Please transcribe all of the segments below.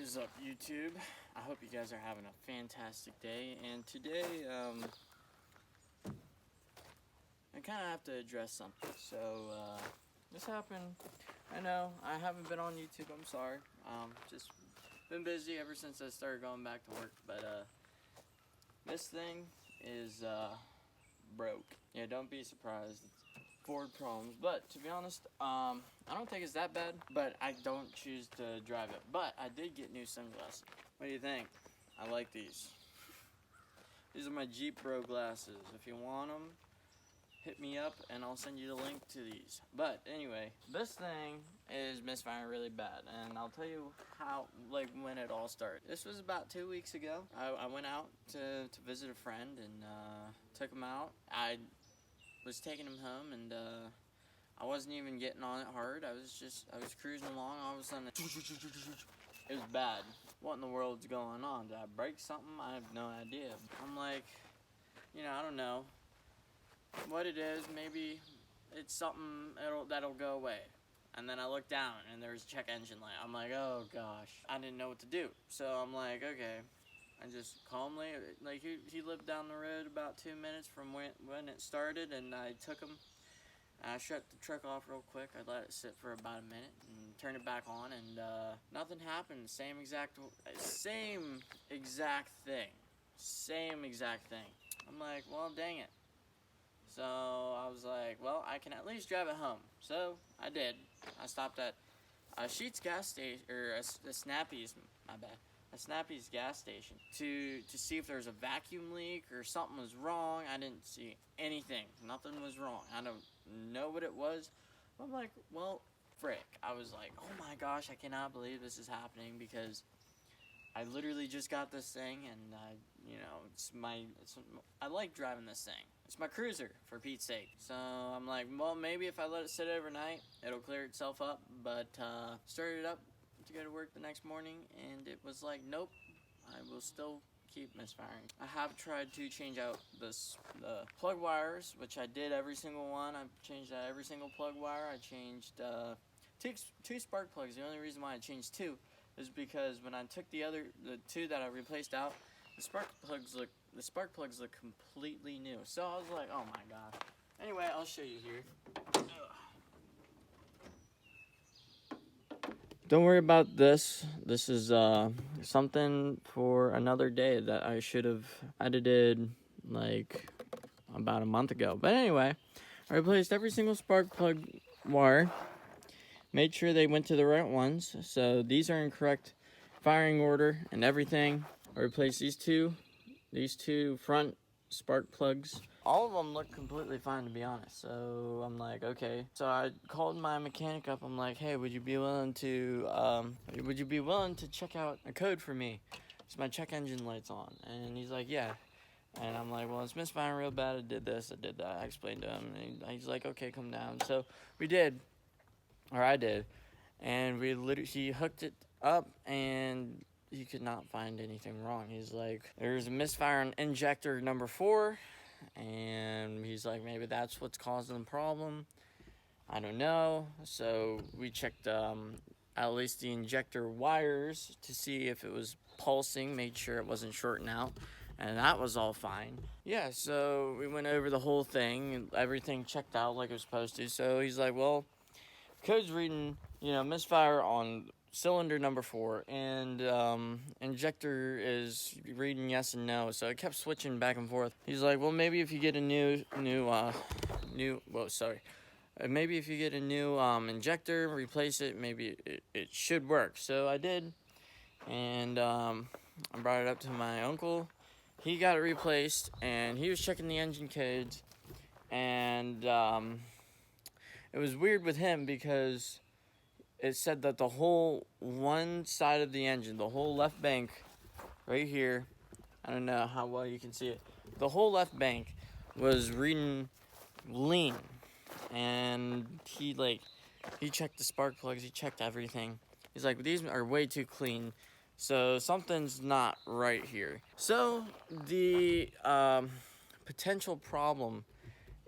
is up, YouTube? I hope you guys are having a fantastic day. And today, I kind of have to address something. So, this happened. I know I haven't been on YouTube. I'm sorry. Just been busy ever since I started going back to work. But this thing is broke. Yeah, don't be surprised. It's Ford problems. But to be honest, I don't think it's that bad. But I don't choose to drive it. But I did get new sunglasses. What do you think? I like these. These are my Jeep Bro glasses. If you want them, hit me up and I'll send you the link to these. But anyway, this thing is misfiring really bad, and I'll tell you how, when it all started. This was about 2 weeks ago. I went out to visit a friend and took him out. I was taking him home, and I wasn't even getting on it hard. I was cruising along. All of a sudden, it was bad. What in the world's going on? Did I break something? I have no idea. I'm like, I don't know what it is. Maybe it's something that'll go away. And then I look down and there's a check engine light. I'm like, oh gosh. I didn't know what to do. So I'm like, okay. I just calmly, he lived down the road about 2 minutes from when it started, and I took him. I shut the truck off real quick. I let it sit for about a minute and turned it back on, and nothing happened. Same exact thing. Same exact thing. I'm like, well, dang it. So I was like, well, I can at least drive it home. So I did. I stopped at Sheetz gas station, or a Snappy's, my bad. A Snappy's gas station to see if there was a vacuum leak or something was wrong. I didn't see anything. Nothing was wrong. I don't know what it was. I'm like, well, frick. I was like, oh my gosh, I cannot believe this is happening, because I literally just got this thing, and I like driving this thing. It's my cruiser, for Pete's sake. So I'm like, well, maybe if I let it sit overnight, it'll clear itself up. But started it up to go to work the next morning, and it was like, nope, I will still keep misfiring. I have tried to change out the plug wires, which I did every single one. I changed out every single plug wire. I changed two spark plugs. The only reason why I changed two is because when I took the two that I replaced out, the spark plugs look completely new. So I was like, oh my gosh. Anyway, I'll show you here. Don't worry about this. This is something for another day that I should have edited like about a month ago. But anyway, I replaced every single spark plug wire. Made sure they went to the right ones. So these are in correct firing order and everything. I replaced these two front spark plugs. All of them look completely fine, to be honest. So I'm like, okay. So I called my mechanic up. I'm like, hey, would you be willing to check out a code for me? So my check engine light's on. And he's like, yeah. And I'm like, well, it's misfiring real bad. I did this, I did that. I explained to him, and he's like, okay, come down. So we did, or I did, and he hooked it up, and he could not find anything wrong. He's like, there's a misfire on injector number 4, and he's like, maybe that's what's causing the problem. I don't know. So we checked at least the injector wires to see if it was pulsing, made sure it wasn't shorting out, and that was all fine. Yeah, so we went over the whole thing, and everything checked out like it was supposed to. So he's like, well, code's reading, misfire on cylinder number 4, and injector is reading yes and no, so it kept switching back and forth. He's like, well, maybe if you get a maybe if you get a new injector, replace it, maybe it should work. So I did, and I brought it up to my uncle. He got it replaced, and he was checking the engine codes, and it was weird with him because it said that the whole one side of the engine, the whole left bank right here, I don't know how well you can see it, the whole left bank was reading lean. And he checked the spark plugs, he checked everything. He's like, these are way too clean, so something's not right here. So the potential problem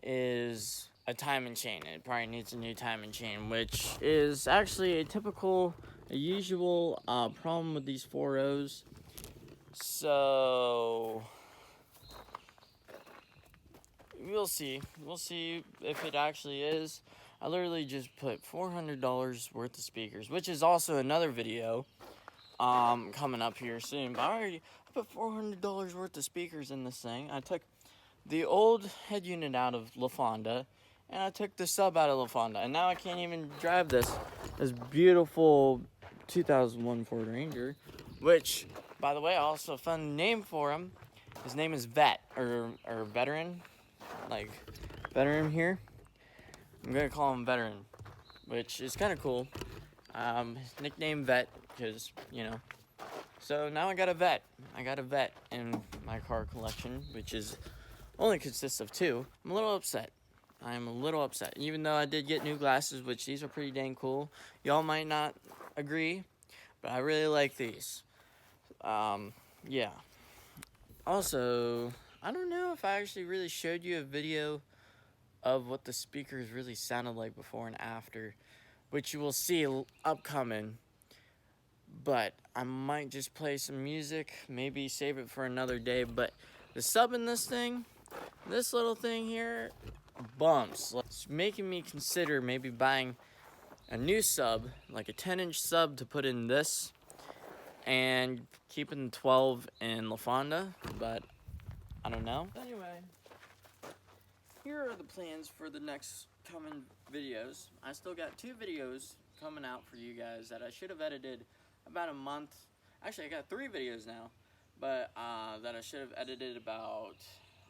is a timing chain. It probably needs a new timing chain, which is actually a typical a usual problem with these 4.0s. So we'll see if it actually is. I literally just put $400 worth of speakers, which is also another video coming up here soon. But I put $400 worth of speakers in this thing. I took the old head unit out of LaFonda, and I took the sub out of LaFonda, and now I can't even drive this beautiful 2001 Ford Ranger, which, by the way, I also found a name for him. His name is Vet, or Veteran, like Veteran here. I'm gonna call him Veteran, which is kind of cool. His nickname Vet, because, you know. So now I got a Vet. I got a Vet in my car collection, which only consists of 2. I'm a little upset. I'm a little upset. Even though I did get new glasses, which these are pretty dang cool. Y'all might not agree, but I really like these. Yeah. Also, I don't know if I actually really showed you a video of what the speakers really sounded like before and after, which you will see upcoming. But I might just play some music, maybe save it for another day. But the sub in this thing, this little thing here, bumps. It's making me consider maybe buying a new sub, like a 10-inch sub to put in this, and keeping the 12 in LaFonda, but I don't know. Anyway, here are the plans for the next coming videos. I still got 2 videos coming out for you guys that I should have edited about a month. Actually, I got 3 videos now, but that I should have edited about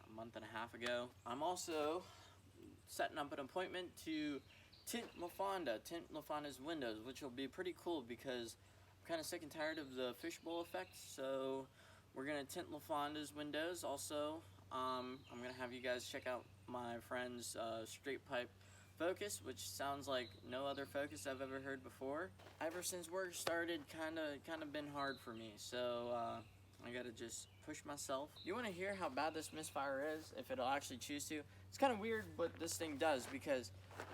a month and a half ago. I'm also setting up an appointment to tint LaFonda's windows, which will be pretty cool because I'm kind of sick and tired of the fishbowl effect. So we're gonna tint LaFonda's windows. Also, I'm gonna have you guys check out my friend's straight pipe Focus, which sounds like no other Focus I've ever heard before. Ever since work started, kind of been hard for me. So I gotta just push myself. You want to hear how bad this misfire is? If it'll actually choose to. It's kind of weird what this thing does, because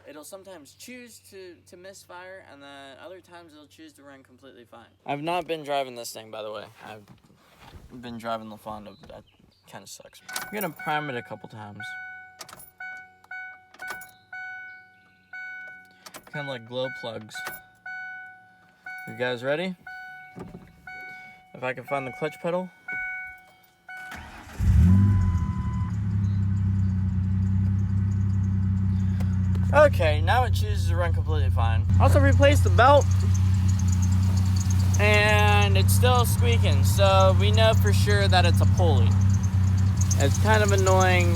it'll sometimes choose to misfire, and then other times it'll choose to run completely fine. I've not been driving this thing, by the way. I've been driving LaFonda. That kind of sucks. I'm gonna prime it a couple times. Kind of like glow plugs. You guys ready? If I can find the clutch pedal. Okay, now it chooses to run completely fine. Also replaced the belt, and it's still squeaking, so we know for sure that it's a pulley. It's kind of annoying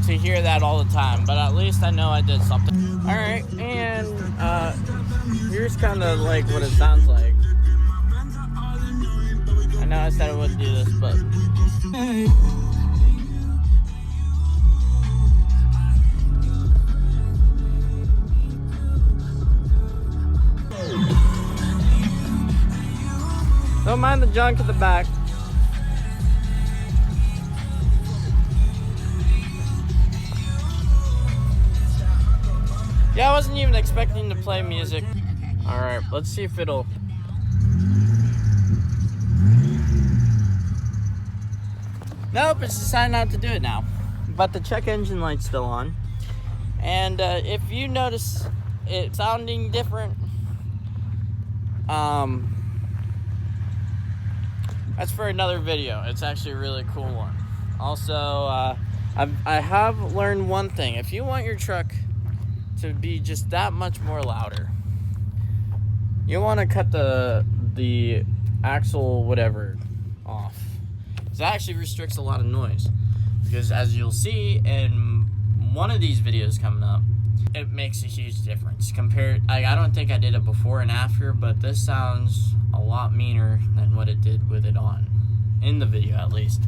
to hear that all the time, but at least I know I did something. Alright, and here's kind of like what it sounds like. I know I said I wouldn't do this, but don't mind the junk at the back. Yeah, I wasn't even expecting to play music. Alright, let's see if it'll... Nope, it's decided not to do it now. But the check engine light's still on. And if you notice it sounding different, that's for another video. It's actually a really cool one. Also, I have learned one thing. If you want your truck to be just that much more louder, you want to cut the axle whatever off. That actually restricts a lot of noise, because as you'll see in one of these videos coming up, it makes a huge difference compared. I don't think I did it before and after, but this sounds a lot meaner than what it did with it on, in the video at least.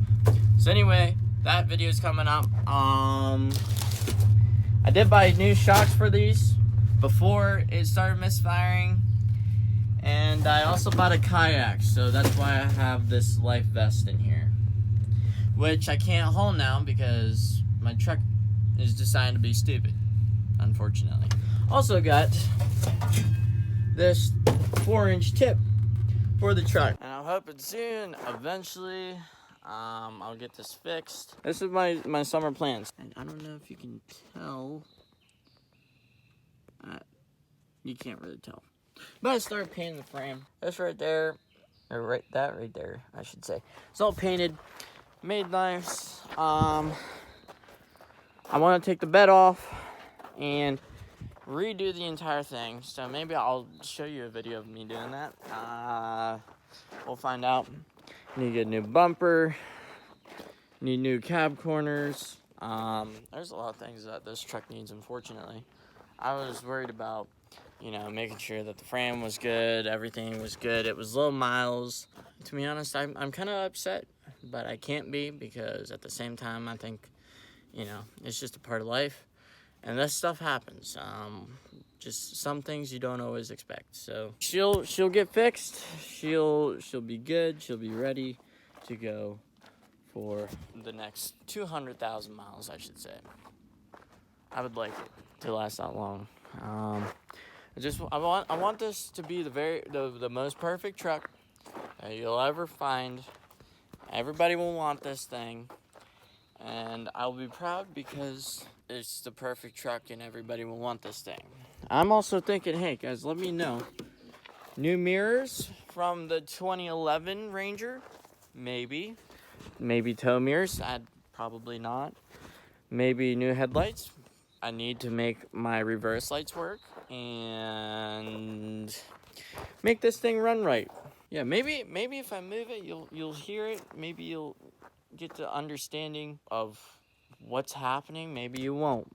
So anyway, that video is coming up. I did buy new shocks for these before it started misfiring, and I also bought a kayak, so that's why I have this life vest in here, which I can't haul now because my truck is deciding to be stupid, unfortunately. Also got this 4-inch tip for the truck. And I'm hoping soon, eventually, I'll get this fixed. This is my summer plans. And I don't know if you can tell. You can't really tell. But I started painting the frame. This right there, or that right there, I should say. It's all painted, made nice. I want to take the bed off and redo the entire thing. So maybe I'll show you a video of me doing that. We'll find out. Need to get a new bumper. Need new cab corners. There's a lot of things that this truck needs, unfortunately. I was worried about, making sure that the frame was good, everything was good. It was low miles. To be honest, I'm kind of upset, but I can't be, because at the same time, I think, it's just a part of life. And this stuff happens. Just some things you don't always expect. So she'll get fixed. She'll be good. She'll be ready to go for the next 200,000 miles, I should say. I would like it to last that long. I want this to be the most perfect truck that you'll ever find. Everybody will want this thing, and I'll be proud because it's the perfect truck and everybody will want this thing. I'm also thinking, hey guys, let me know. New mirrors from the 2011 Ranger, maybe tow mirrors. Probably not. Maybe new headlights. I need to make my reverse lights work and make this thing run right. Yeah, maybe if I move it, you'll hear it. Maybe you'll get the understanding of what's happening. Maybe you won't.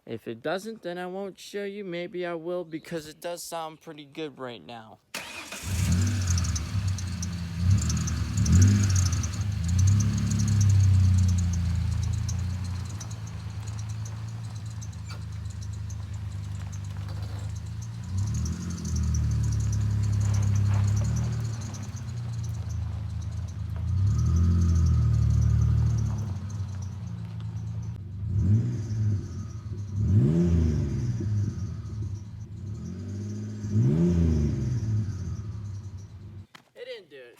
If it doesn't, then I won't show you. Maybe I will, because it does sound pretty good right now.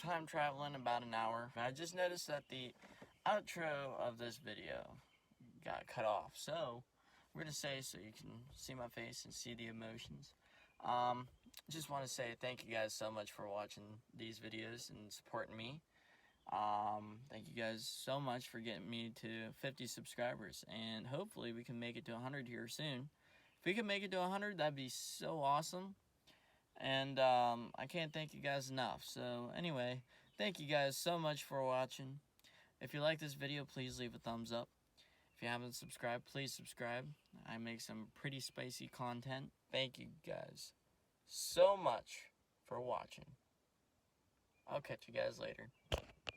Time traveling about an hour. I just noticed that the outro of this video got cut off, so we're gonna say, so you can see my face and see the emotions. Just want to say thank you guys so much for watching these videos and supporting me. Thank you guys so much for getting me to 50 subscribers, and hopefully we can make it to 100 here soon. If we can make it to 100, that'd be so awesome. And I can't thank you guys enough. So anyway, thank you guys so much for watching. If you like this video, please leave a thumbs up. If you haven't subscribed, please subscribe. I make some pretty spicy content. Thank you guys so much for watching. I'll catch you guys later.